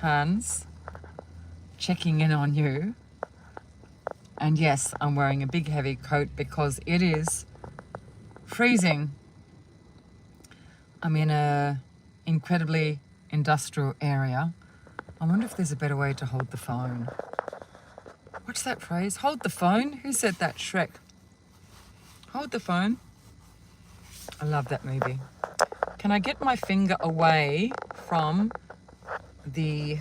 Hans, checking in on you. And yes, I'm wearing a big heavy coat because it is freezing. I'm in a incredibly industrial area. I wonder if there's a better way to hold the phone. What's that phrase? Hold the phone? Who said that? Shrek. Hold the phone. I love that movie. Can I get my finger away from the...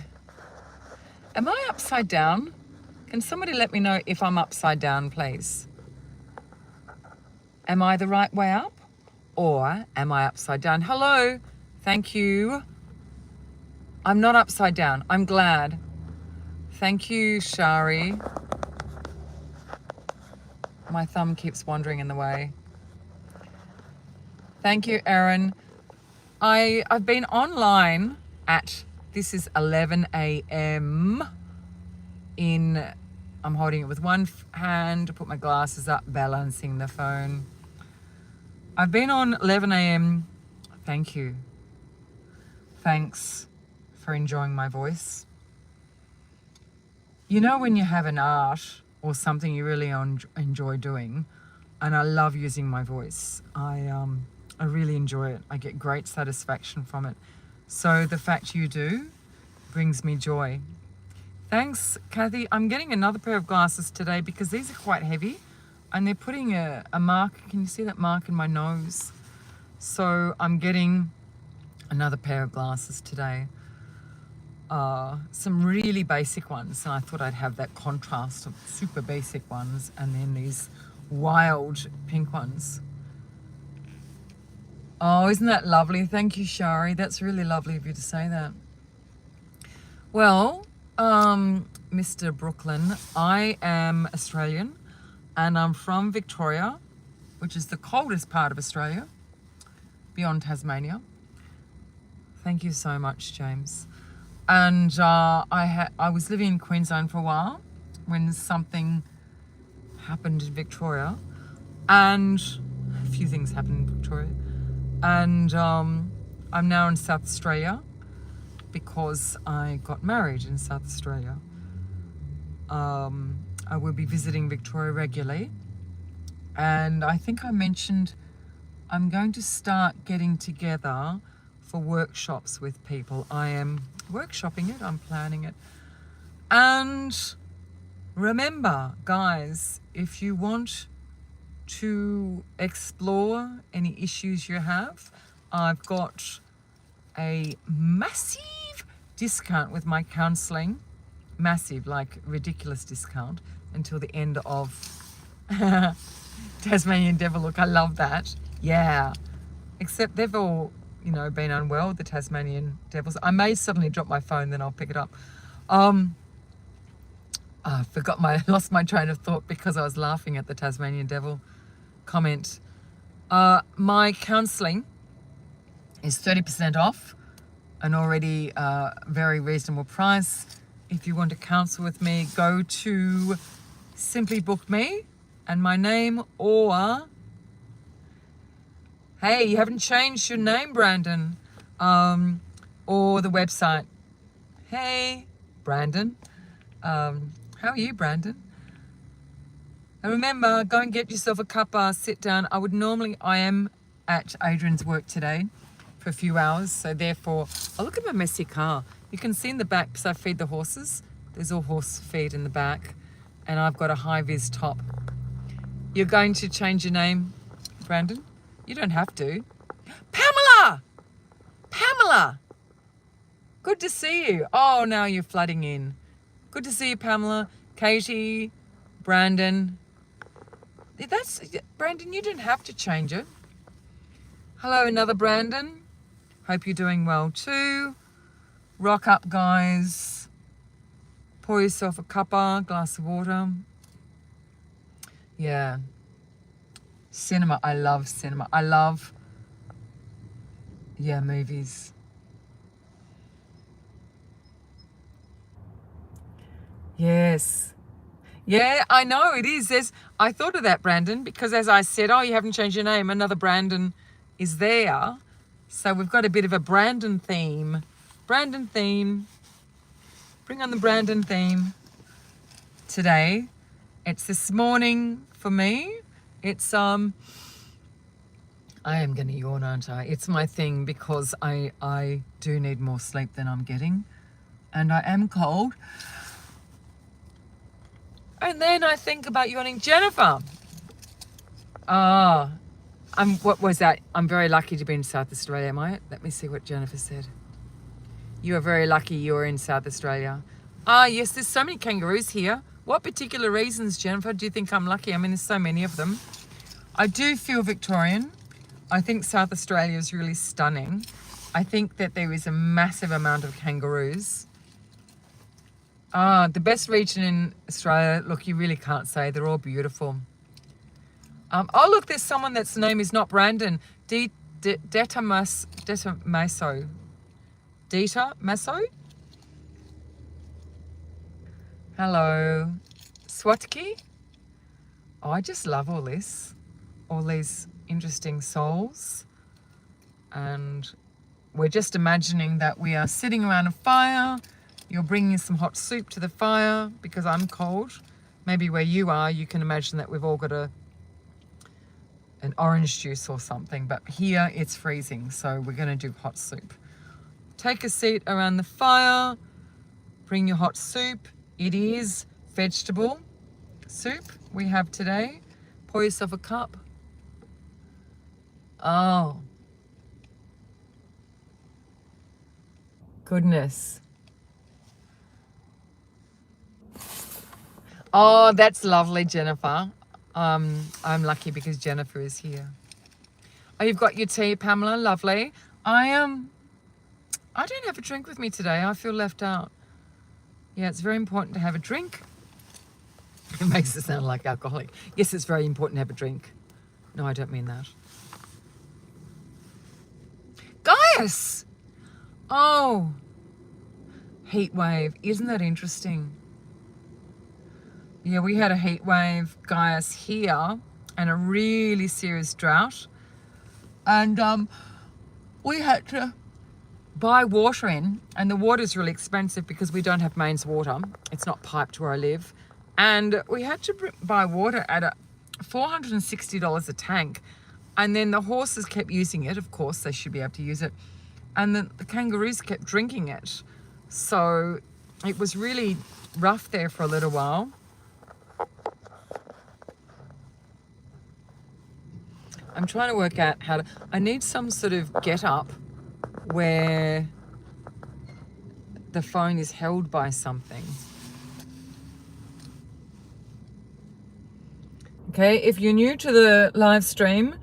Am I upside down? Can somebody let me know if I'm upside down, please? Am I the right way up? Or am I upside down? Hello. Thank you. I'm not upside down. I'm glad. Thank you, Shari. My thumb keeps wandering in the way. Thank you, Erin. I've been online at, this is 11 a.m. I'm holding it with one hand to put my glasses up, balancing the phone. I've been on 11 a.m. Thank you. Thanks for enjoying my voice. You know when you have an art or something you really enjoy doing, and I love using my voice. I really enjoy it. I get great satisfaction from it. So the fact you do brings me joy. Thanks, Kathy. I'm getting another pair of glasses today because these are quite heavy and they're putting a mark. Can you see that mark in my nose? So I'm getting another pair of glasses today. Some really basic ones, and I thought I'd have that contrast of super basic ones and then these wild pink ones. Oh, isn't that lovely? Thank you, Shari. That's really lovely of you to say that. Well, Mr. Brooklyn, I am Australian and I'm from Victoria, which is the coldest part of Australia, beyond Tasmania. Thank you so much, James. And I was living in Queensland for a while when something happened in Victoria, and a few things happened in Victoria. And I'm now in South Australia because I got married in South Australia. I will be visiting Victoria regularly. And I think I mentioned I'm going to start getting together for workshops with people. I am workshopping it, I'm planning it. And remember, guys, if you want to explore any issues you have, I've got a massive discount with my counseling. Massive, like ridiculous discount until the end of Tasmanian Devil. Look, I love that. Yeah. Except they've all, you know, been unwell, the Tasmanian Devils. I may suddenly drop my phone, then I'll pick it up. I lost my train of thought because I was laughing at the Tasmanian Devil comment. My counselling is 30% off, an already very reasonable price. If you want to counsel with me, go to Simply Book Me and my name, or hey, you haven't changed your name, Brandon, or the website. Hey, Brandon. How are you, Brandon? And remember, go and get yourself a cuppa, sit down. I am at Adrian's work today for a few hours, so therefore, oh, look at my messy car. You can see in the back, because I feed the horses. There's all horse feed in the back, and I've got a high-vis top. You're going to change your name, Brandon? You don't have to. Pamela! Pamela! Good to see you. Oh, now you're flooding in. Good to see you, Pamela. Katie, Brandon. Brandon, you didn't have to change it. Hello, another Brandon. Hope you're doing well too. Rock up, guys. Pour yourself a cuppa, glass of water. Yeah. Cinema. I love cinema. I love, movies. Yes. Yeah, I know it is. I thought of that, Brandon, because as I said, oh, you haven't changed your name. Another Brandon is there. So we've got a bit of a Brandon theme. Brandon theme. bring on the Brandon theme today. It's this morning for me. It's I am going to yawn, aren't I? It's my thing because I do need more sleep than I'm getting, and I am cold. And then I think about yawning. Jennifer. What was that? I'm very lucky to be in South Australia, am I? Let me see what Jennifer said. You are very lucky you're in South Australia. Yes, there's so many kangaroos here. What particular reasons, Jennifer, do you think I'm lucky? I mean, there's so many of them. I do feel Victorian. I think South Australia is really stunning. I think that there is a massive amount of kangaroos. The best region in Australia, look, you really can't say. They're all beautiful. Oh, look, there's someone that's name is not Brandon. Deta Maso. Dita Maso? Hello. Swatki? Oh, I just love all this. All these interesting souls. And we're just imagining that we are sitting around a fire. You're bringing some hot soup to the fire because I'm cold. Maybe where you are, you can imagine that we've all got an orange juice or something, but here it's freezing, so we're going to do hot soup. Take a seat around the fire, bring your hot soup. It is vegetable soup we have today. Pour yourself a cup. Oh, goodness. Oh, that's lovely, Jennifer. I'm lucky because Jennifer is here. Oh, you've got your tea, Pamela. Lovely. I don't have a drink with me today. I feel left out. Yeah, it's very important to have a drink. It makes it sound like alcoholic. Yes, it's very important to have a drink. No, I don't mean that. Gaius! Oh, heat wave. Isn't that interesting? Yeah, we had a heat wave, Gaius, here, and a really serious drought. And we had to buy water in, and the water's really expensive because we don't have mains water. It's not piped where I live. And we had to buy water at $460 a tank. And then the horses kept using it. Of course, they should be able to use it. And then the kangaroos kept drinking it. So it was really rough there for a little while. I'm trying to work out how to... I need some sort of get up where the phone is held by something. Okay, if you're new to the live stream,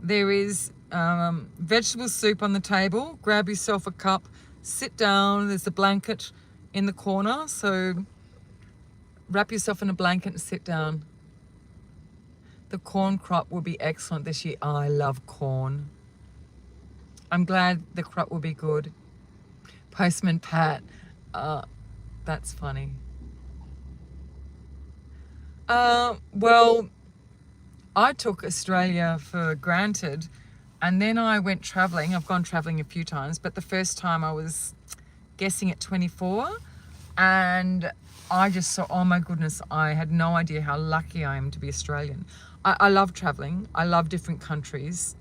there is vegetable soup on the table. Grab yourself a cup, sit down. There's a blanket in the corner, so wrap yourself in a blanket and sit down. The corn crop will be excellent this year. Oh, I love corn. I'm glad the crop will be good. Postman Pat. That's funny. Well, I took Australia for granted, and then I went traveling. I've gone traveling a few times, but the first time I was guessing at 24, and I just saw, oh my goodness, I had no idea how lucky I am to be Australian. I love traveling. I love different countries,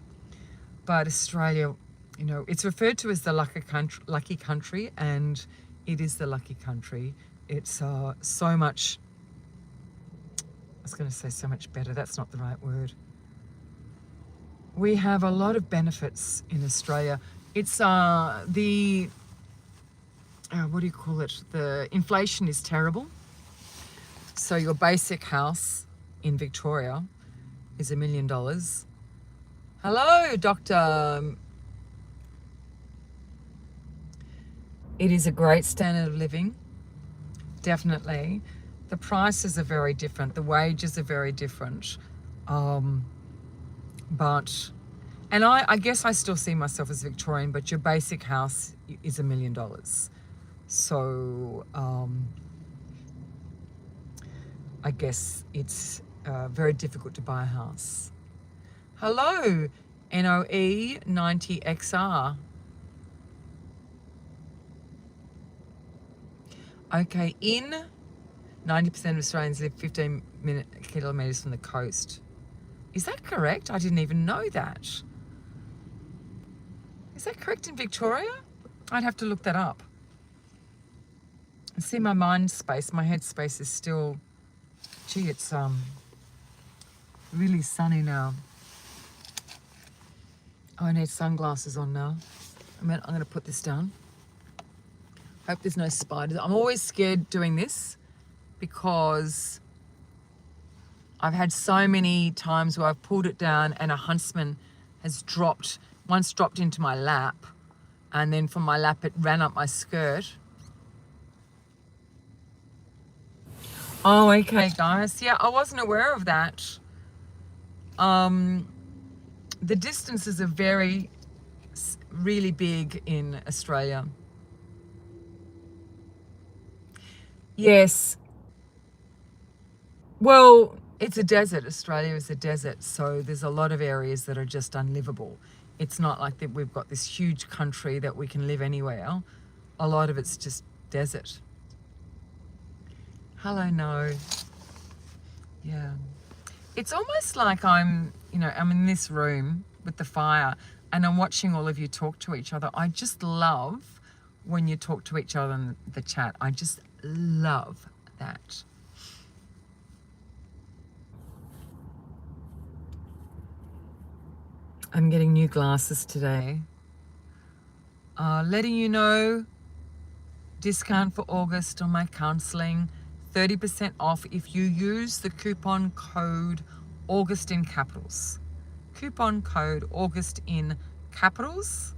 but Australia, you know, it's referred to as the lucky country, and it is the lucky country. It's so much, I was going to say so much better. That's not the right word. We have a lot of benefits in Australia. It's what do you call it? The inflation is terrible. So your basic house in Victoria is $1 million. Hello, Doctor. It is a great standard of living, definitely. The prices are very different. The wages are very different. And I guess I still see myself as Victorian, but your basic house is $1 million. So I guess it's very difficult to buy a house. Hello, NOE 90XR. Okay, in 90% of Australians live 15 kilometres from the coast. Is that correct? I didn't even know that. Is that correct in Victoria? I'd have to look that up. See, my mind space, my head space is still, gee, it's really sunny now. Oh, I need sunglasses on now. I'm going to put this down. Hope there's no spiders. I'm always scared doing this because I've had so many times where I've pulled it down and a huntsman has once dropped into my lap, and then from my lap it ran up my skirt. Oh, okay, guys. Yeah, I wasn't aware of that. The distances are really big in Australia. Yes. Well, it's a desert. Australia is a desert, so there's a lot of areas that are just unlivable. It's not like that we've got this huge country that we can live anywhere. A lot of it's just desert. Hello, no. Yeah. It's almost like I'm in this room with the fire and I'm watching all of you talk to each other. I just love when you talk to each other in the chat. I just love that. I'm getting new glasses today. Letting you know, discount for August on my counselling, 30% off if you use the coupon code August in capitals. Coupon code August in capitals.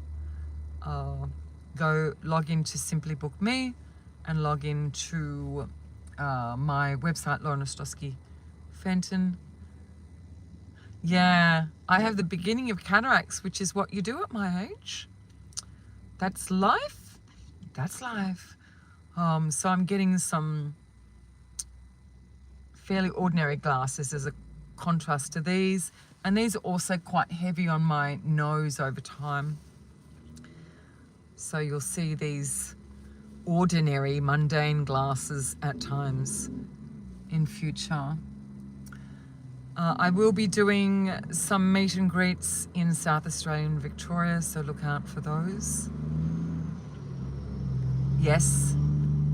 Go log into Simply Book Me and log into my website, Ostrowski Fenton. Yeah, I have the beginning of cataracts, which is what you do at my age. That's life. That's life. So I'm getting some fairly ordinary glasses as a contrast to these. And these are also quite heavy on my nose over time. So you'll see these ordinary, mundane glasses at times in future. I will be doing some meet and greets in South Australia and Victoria, so look out for those. Yes,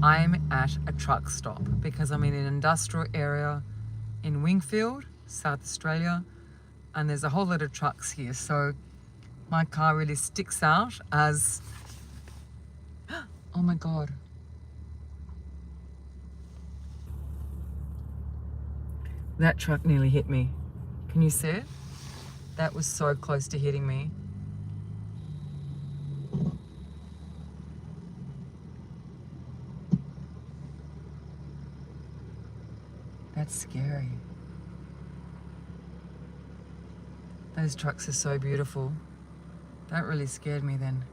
I'm at a truck stop because I'm in an industrial area in Wingfield, South Australia, and there's a whole lot of trucks here, so my car really sticks out as, oh my God. That truck nearly hit me. Can you see it? That was so close to hitting me. That's scary. Those trucks are so beautiful. That really scared me then.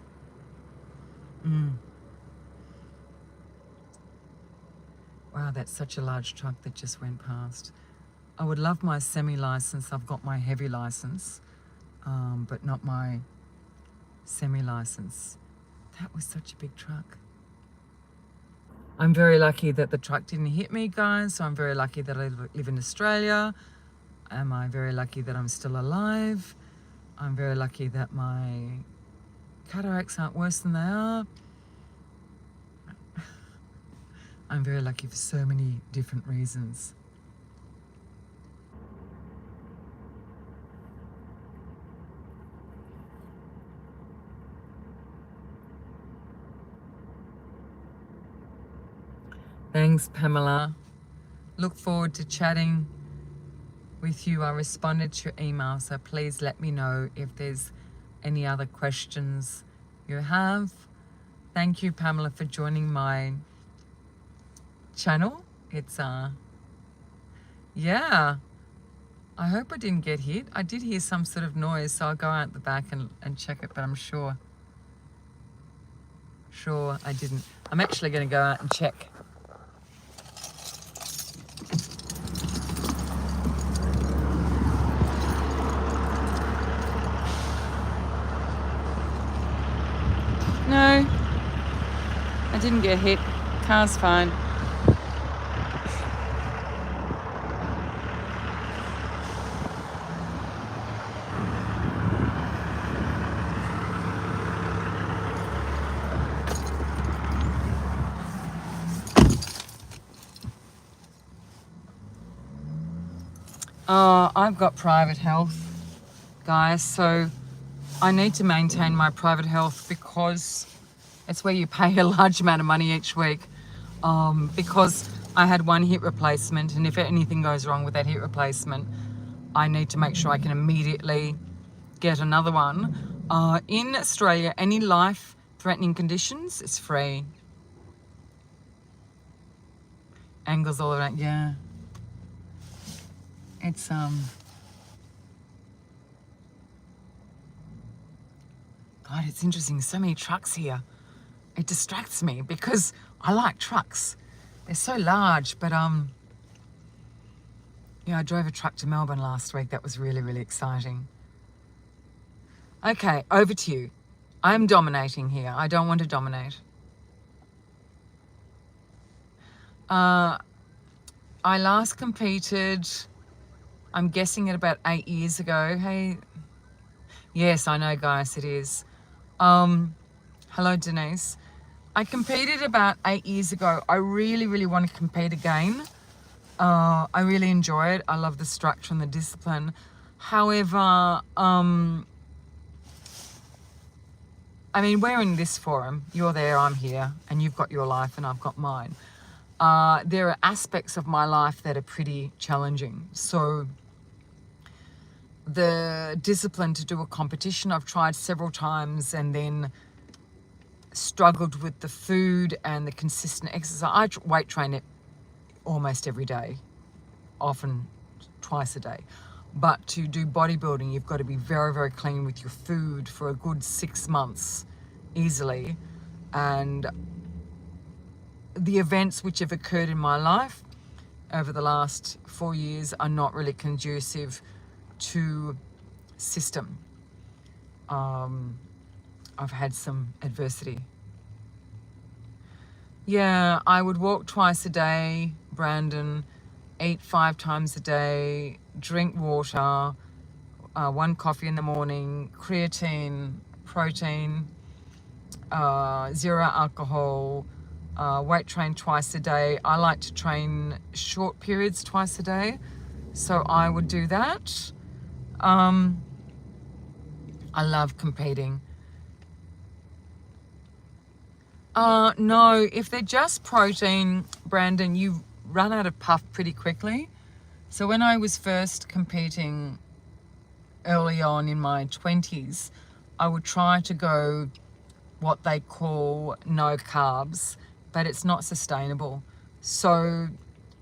Wow, that's such a large truck that just went past. I would love my semi-license. I've got my heavy license, but not my semi-license. That was such a big truck. I'm very lucky that the truck didn't hit me, guys. So I'm very lucky that I live in Australia. Am I very lucky that I'm still alive? I'm very lucky that my cataracts aren't worse than they are. I'm very lucky for so many different reasons. Thanks, Pamela. Look forward to chatting with you. I responded to your email, so please let me know if there's any other questions you have. Thank you, Pamela, for joining my channel. It's yeah, I hope I didn't get hit. I did hear some sort of noise, so I'll go out the back and check it, but I'm sure I didn't. I'm actually going to go out and check. No, I didn't get hit. Car's fine. I've got private health, guys, so I need to maintain my private health because it's where you pay a large amount of money each week. Because I had one hip replacement, and if anything goes wrong with that hip replacement, I need to make sure I can immediately get another one. In Australia, any life-threatening conditions, it's free. Angles all around, yeah. It's God, it's interesting. So many trucks here. It distracts me because I like trucks. They're so large, but yeah, I drove a truck to Melbourne last week. That was really, really exciting. Okay, over to you. I'm dominating here. I don't want to dominate. I last competed, I'm guessing, at about 8 years ago. Hey, yes, I know, guys, it is. Hello, Denise. I competed about 8 years ago. I really, really want to compete again. I really enjoy it. I love the structure and the discipline. However, I mean, we're in this forum. You're there, I'm here, and you've got your life and I've got mine. There are aspects of my life that are pretty challenging. So the discipline to do a competition, I've tried several times and then struggled with the food and the consistent exercise. I weight train it almost every day, often twice a day. But to do bodybuilding, you've got to be very, very clean with your food for a good 6 months easily. And the events which have occurred in my life over the last 4 years are not really conducive to system. I've had some adversity. Yeah, I would walk twice a day, Brandon, eat 5 times a day, drink water, 1 coffee in the morning, creatine, protein, 0 alcohol, weight train twice a day. I like to train short periods twice a day, so I would do that. I love competing. No, if they're just protein, Brandon, you run out of puff pretty quickly. So when I was first competing early on in my 20s, I would try to go what they call no carbs, but it's not sustainable. So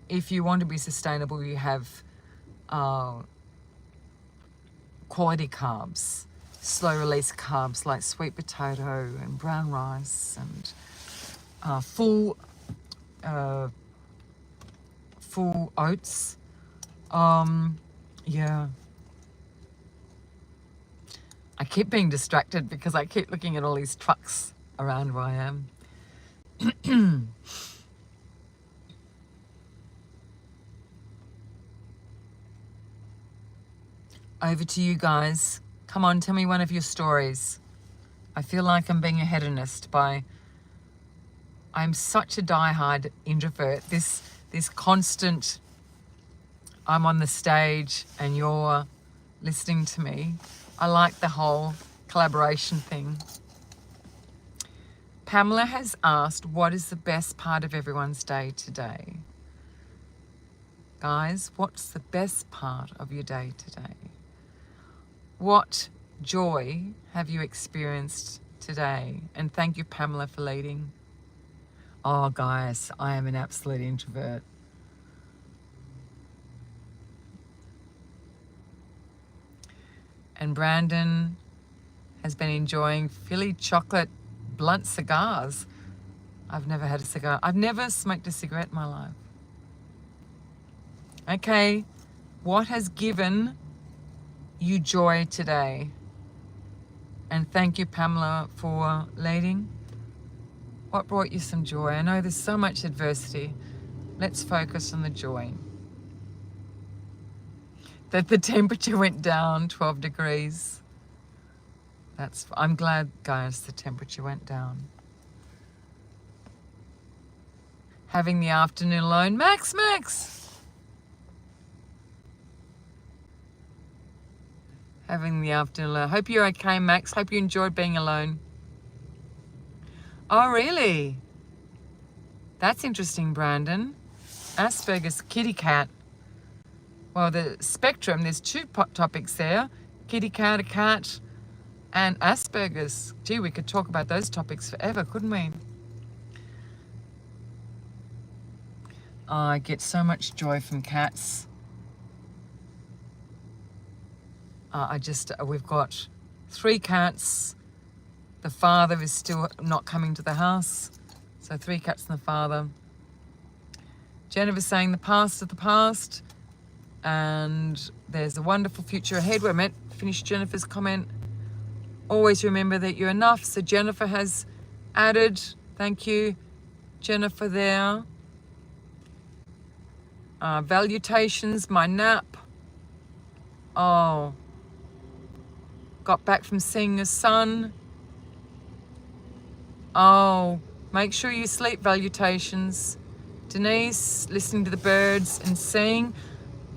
if you want to be sustainable, you have quality carbs, slow release carbs like sweet potato and brown rice and full oats. Yeah. I keep being distracted because I keep looking at all these trucks around where I am. Over to you guys. Come on, tell me one of your stories. I feel like I'm being a hedonist I'm such a diehard introvert. This constant, I'm on the stage and you're listening to me. I like the whole collaboration thing. Pamela has asked, what is the best part of everyone's day today? Guys, what's the best part of your day today? What joy have you experienced today? And thank you, Pamela, for leading. Oh, guys, I am an absolute introvert. And Brandon has been enjoying Philly chocolate blunt cigars. I've never had a cigar. I've never smoked a cigarette in my life. Okay, what has given you joy today? And thank you, Pamela, for leading. What brought you some joy? I know there's so much adversity. Let's focus on the joy. That the temperature went down 12 degrees. I'm glad, guys, the temperature went down. Having the afternoon alone. Max! Having the afternoon alone. Hope you're okay, Max. Hope you enjoyed being alone. Oh, really? That's interesting, Brandon. Asperger's, kitty cat. Well, the spectrum, there's two topics there. Kitty cat, a cat, and Asperger's. Gee, we could talk about those topics forever, couldn't we? Oh, I get so much joy from cats. We've got 3 cats. The father is still not coming to the house. So 3 cats and the father. Jennifer's saying the past is the past. And there's a wonderful future ahead. We're meant to finish Jennifer's comment. Always remember that you're enough. So Jennifer has added, thank you, Jennifer there. Valutations, my nap. Oh, got back from seeing your son. Oh, make sure you sleep, valutations. Denise, listening to the birds and seeing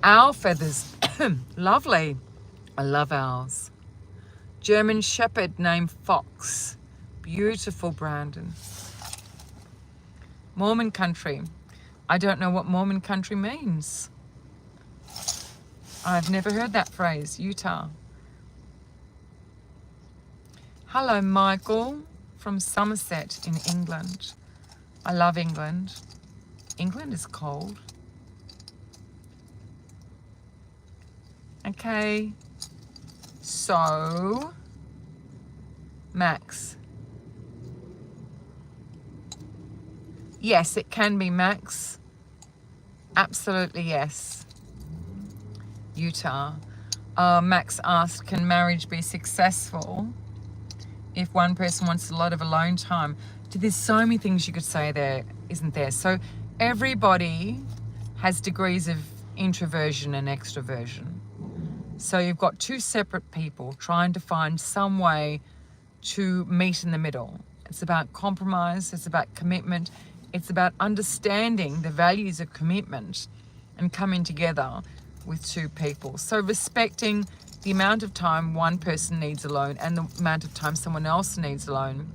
owl feathers. Lovely. I love owls. German Shepherd named Fox. Beautiful, Brandon. Mormon country. I don't know what Mormon country means. I've never heard that phrase. Utah. Hello, Michael from Somerset in England. I love England. England is cold. Okay. So, Max. Yes, it can be, Max. Absolutely, yes. Utah. Max asked, can marriage be successful if one person wants a lot of alone time? There's so many things you could say there, isn't there? So everybody has degrees of introversion and extroversion. So you've got 2 separate people trying to find some way to meet in the middle. It's about compromise, it's about commitment, it's about understanding the values of commitment and coming together with 2 people. So respecting the amount of time one person needs alone and the amount of time someone else needs alone.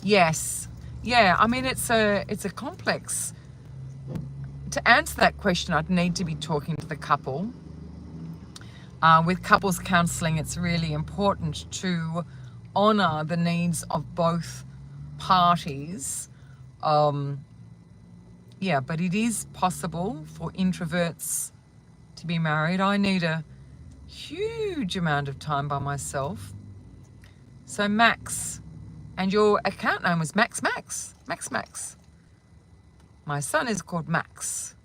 Yes. Yeah, I mean, it's a complex. To answer that question, I'd need to be talking to the couple. With couples counselling, it's really important to honour the needs of both parties. Yeah, but it is possible for introverts to be married. I need a huge amount of time by myself. So Max, and your account name was Max. My son is called Maximus.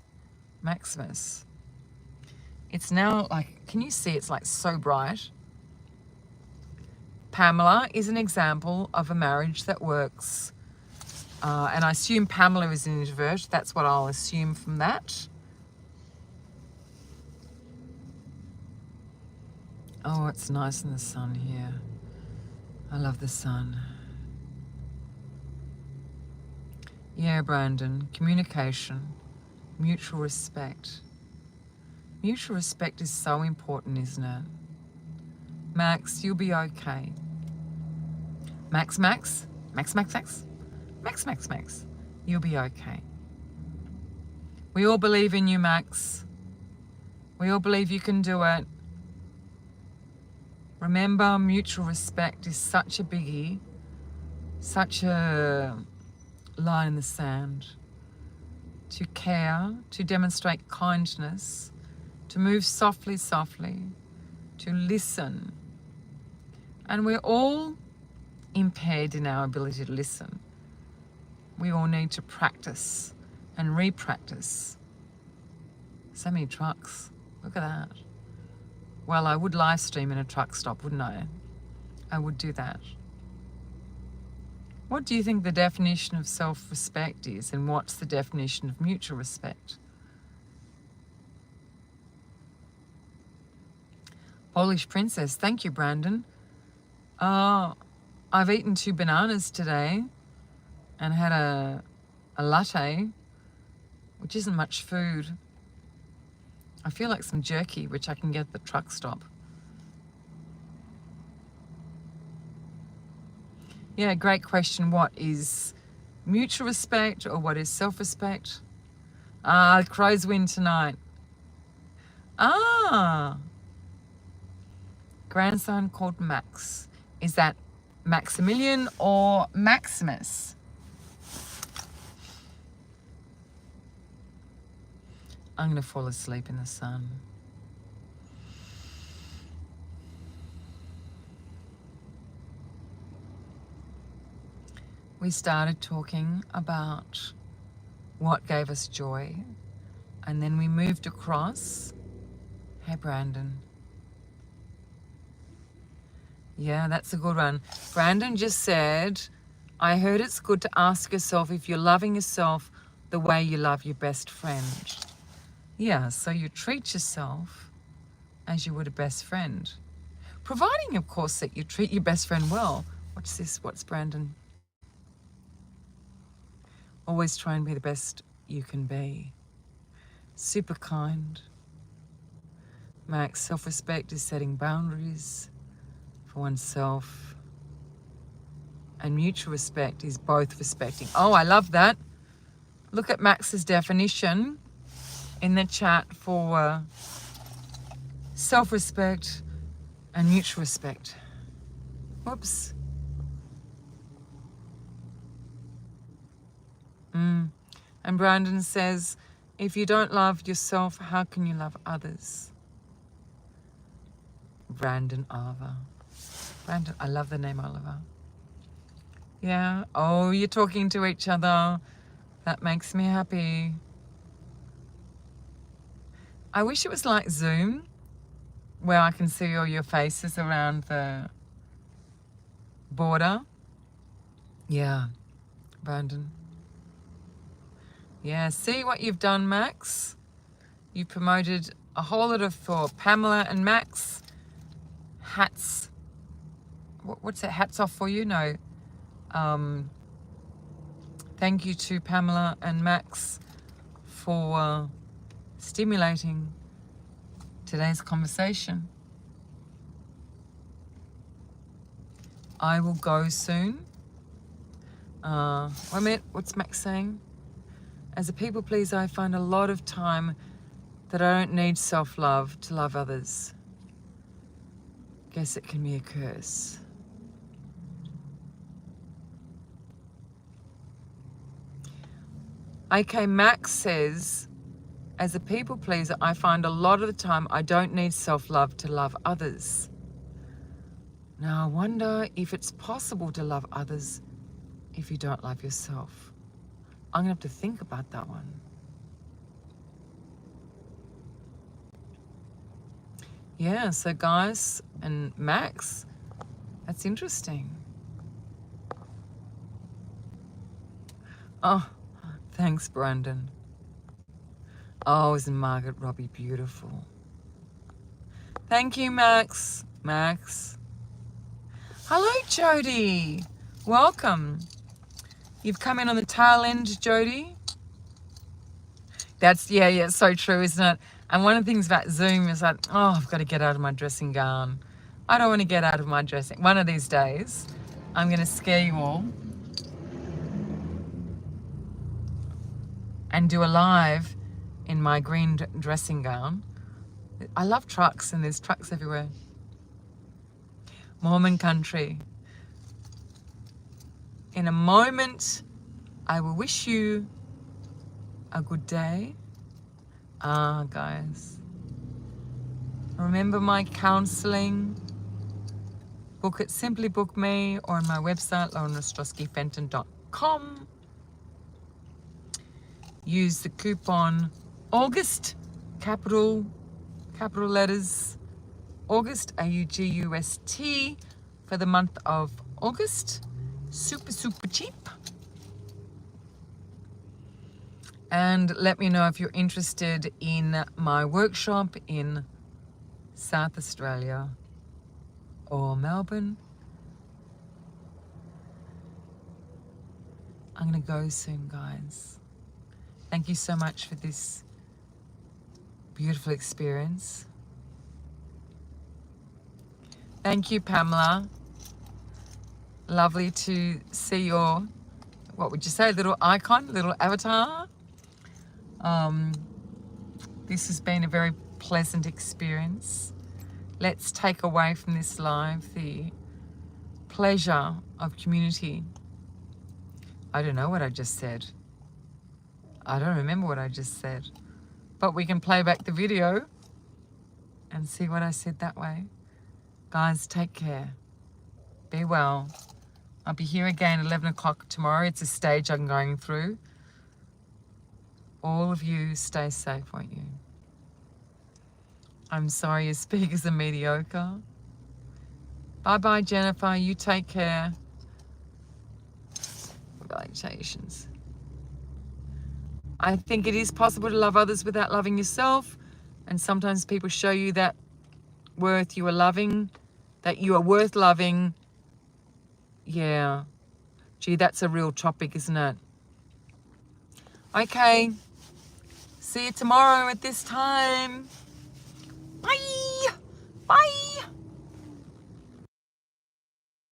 It's now like, can you see it's like so bright? Pamela is an example of a marriage that works. And I assume Pamela is an introvert. That's what I'll assume from that. Oh, it's nice in the sun here. I love the sun. Yeah, Brandon, communication, mutual respect. Mutual respect is so important, isn't it? Max, you'll be okay. Max. You'll be okay. We all believe in you, Max. We all believe you can do it. Remember, mutual respect is such a biggie, such a line in the sand. To care, to demonstrate kindness, to move softly, to listen. And we're all impaired in our ability to listen. We all need to practice and re-practice. So many trucks. Look at that. Well, I would live stream in a truck stop, wouldn't I? I would do that. What do you think the definition of self-respect is, and what's the definition of mutual respect? Polish Princess, thank you, Brandon. I've eaten 2 bananas today and had a latte, which isn't much food. I feel like some jerky, which I can get at the truck stop. Yeah, great question. What is mutual respect or what is self-respect? Crows win tonight. Grandson called Max. Is that Maximilian or Maximus? I'm going to fall asleep in the sun. We started talking about what gave us joy, and then we moved across. Hey, Brandon. Yeah, that's a good one. Brandon just said, I heard it's good to ask yourself if you're loving yourself the way you love your best friend. Yeah, so you treat yourself as you would a best friend. Providing, of course, that you treat your best friend well. What's this? What's Brandon? Always try and be the best you can be. Super kind. Max, self-respect is setting boundaries for oneself. And mutual respect is both respecting. Oh, I love that. Look at Max's definition in the chat for self-respect and mutual respect. Whoops. And Brandon says, if you don't love yourself, how can you love others? Brandon Oliver. Brandon, I love the name Oliver. Yeah. Oh, you're talking to each other. That makes me happy. I wish it was like Zoom, where I can see all your faces around the border. Yeah, Brandon. Yeah, see what you've done, Max? You promoted a whole lot of for Pamela and Max. Hats. What's that? Hats off for you? No. Thank you to Pamela and Max for stimulating today's conversation. I will go soon. Wait a minute, what's Max saying? As a people pleaser, I find a lot of time that I don't need self-love to love others. Guess it can be a curse. Okay, Max says, as a people pleaser, I find a lot of the time I don't need self-love to love others. Now I wonder if it's possible to love others if you don't love yourself. I'm gonna have to think about that one. Yeah, so guys and Max, that's interesting. Oh, thanks, Brandon. Oh, isn't Margaret Robbie beautiful? Thank you, Max. Max. Hello, Jody. Welcome. You've come in on the tail end, Jody. That's, yeah, so true, isn't it? And one of the things about Zoom is like, oh, I've got to get out of my dressing gown. I don't want to get out of my dressing. One of these days, I'm going to scare you all and do a live in my green dressing gown. I love trucks, and there's trucks everywhere. Mormon country. In a moment, I will wish you a good day. Guys, remember my counseling. Book it, simply book me, or on my website, ostrowskifenton.com. Use the coupon August, capital letters, August, AUGUST, for the month of August. super, super cheap. And let me know if you're interested in my workshop in South Australia or Melbourne. I'm going to go soon, guys. Thank you so much for this beautiful experience. Thank you, Pamela. Lovely to see your, what would you say, little icon, little avatar. This has been a very pleasant experience. Let's take away from this live the pleasure of community. I don't know what I just said. I don't remember what I just said. But we can play back the video and see what I said that way. Guys, take care. Be well. I'll be here again at 11 o'clock tomorrow. It's a stage I'm going through. All of you stay safe, won't you? I'm sorry your speakers are mediocre. Bye-bye, Jennifer. You take care. Congratulations. I think it is possible to love others without loving yourself. And sometimes people show you that worth you are loving, that you are worth loving. Yeah. Gee, that's a real topic, isn't it? Okay. See you tomorrow at this time.